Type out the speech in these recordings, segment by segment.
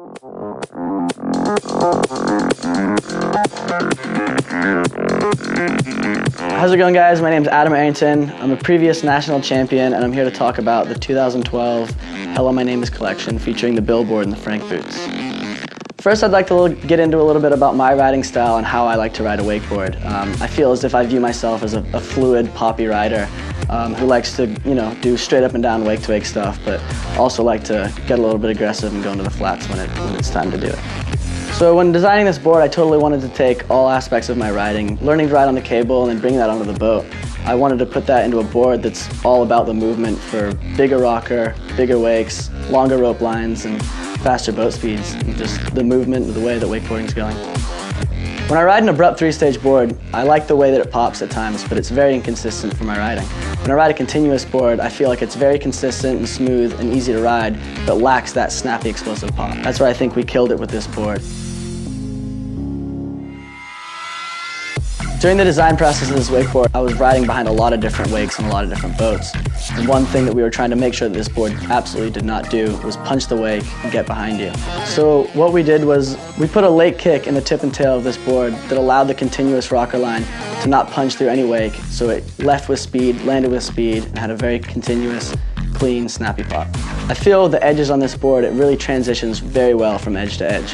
How's it going, guys? My name is Errington. I'm a previous national champion, and I'm here to talk about the 2012 Hello My Name Is collection featuring the Bill board and the Frank boots. First, I'd like to get into a little bit about my riding style and how I like to ride a wakeboard. I feel as if I view myself as a fluid, poppy rider who likes to, do straight up and down wake-to-wake stuff, but also like to get a little bit aggressive and go into the flats when it's time to do it. So when designing this board, I totally wanted to take all aspects of my riding, learning to ride on the cable and then bring that onto the boat. I wanted to put that into a board that's all about the movement for bigger rocker, bigger wakes, longer rope lines, and faster boat speeds, and just the movement and the way that wakeboarding's going. When I ride an abrupt three-stage board, I like the way that it pops at times, but it's very inconsistent for my riding. When I ride a continuous board, I feel like it's very consistent and smooth and easy to ride, but lacks that snappy, explosive pop. That's where I think we killed it with this board. During the design process of this wakeboard, I was riding behind a lot of different wakes and a lot of different boats. And one thing that we were trying to make sure that this board absolutely did not do was punch the wake and get behind you. So what we did was we put a lake kick in the tip and tail of this board that allowed the continuous rocker line to not punch through any wake, so it left with speed, landed with speed, and had a very continuous, clean, snappy pop. I feel the edges on this board, it really transitions very well from edge to edge.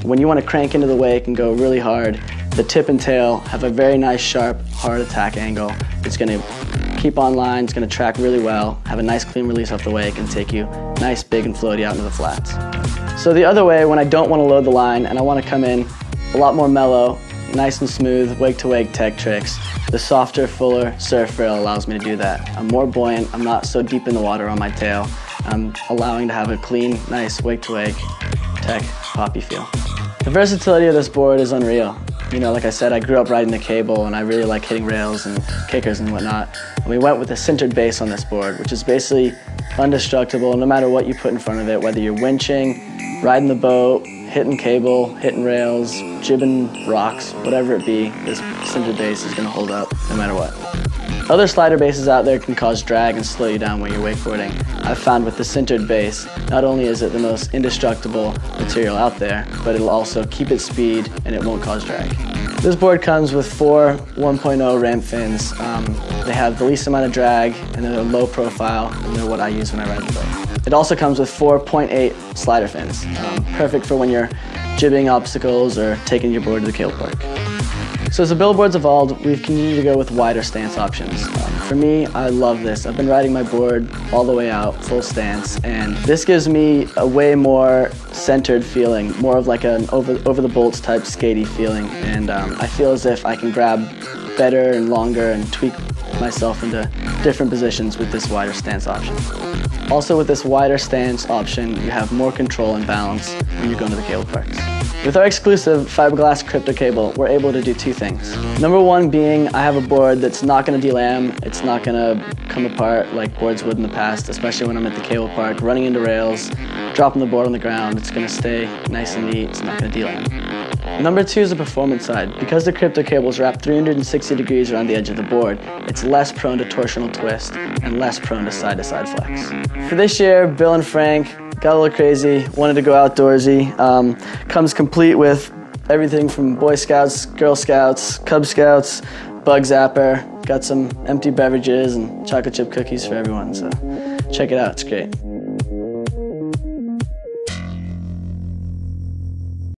When you want to crank into the wake and go really hard, the tip and tail have a very nice, sharp, hard attack angle. It's going to keep on line, it's going to track really well, have a nice clean release off the wake, and take you nice, big, and floaty out into the flats. So the other way, when I don't want to load the line and I want to come in a lot more mellow, nice and smooth, wake-to-wake tech tricks, the softer, fuller surf rail allows me to do that. I'm more buoyant, I'm not so deep in the water on my tail. I'm allowing to have a clean, nice wake-to-wake tech poppy feel. The versatility of this board is unreal. Like I said, I grew up riding the cable and I really like hitting rails and kickers and whatnot. And we went with a sintered base on this board, which is basically indestructible no matter what you put in front of it, whether you're winching, riding the boat, hitting cable, hitting rails, jibbing rocks, whatever it be, this sintered base is going to hold up no matter what. Other slider bases out there can cause drag and slow you down when you're wakeboarding. I've found with the sintered base, not only is it the most indestructible material out there, but it'll also keep its speed and it won't cause drag. This board comes with 4 1.0 ramp fins. They have the least amount of drag and they're low profile, and they're what I use when I ride the boat. It also comes with 4 0.8 slider fins, perfect for when you're jibbing obstacles or taking your board to the cable park. So as the Bill board's evolved, we've continued to go with wider stance options. For me, I love this. I've been riding my board all the way out, full stance, and this gives me a way more centered feeling, more of like an over the bolts type skatey feeling, and I feel as if I can grab better and longer and tweak myself into different positions with this wider stance option. Also with this wider stance option, you have more control and balance when you're going to the cable parks. With our exclusive fiberglass crypto cable, we're able to do 2 things. Number 1 being, I have a board that's not going to delam, it's not going to come apart like boards would in the past, especially when I'm at the cable park, running into rails, dropping the board on the ground. It's going to stay nice and neat, it's not going to delam. Number 2 is the performance side. Because the crypto cable is wrapped 360 degrees around the edge of the board, it's less prone to torsional twist and less prone to side-to-side flex. For this year, Bill and Frank got a little crazy, wanted to go outdoorsy. Comes complete with everything from Boy Scouts, Girl Scouts, Cub Scouts, Bug Zapper. Got some empty beverages and chocolate chip cookies for everyone, so check it out, it's great.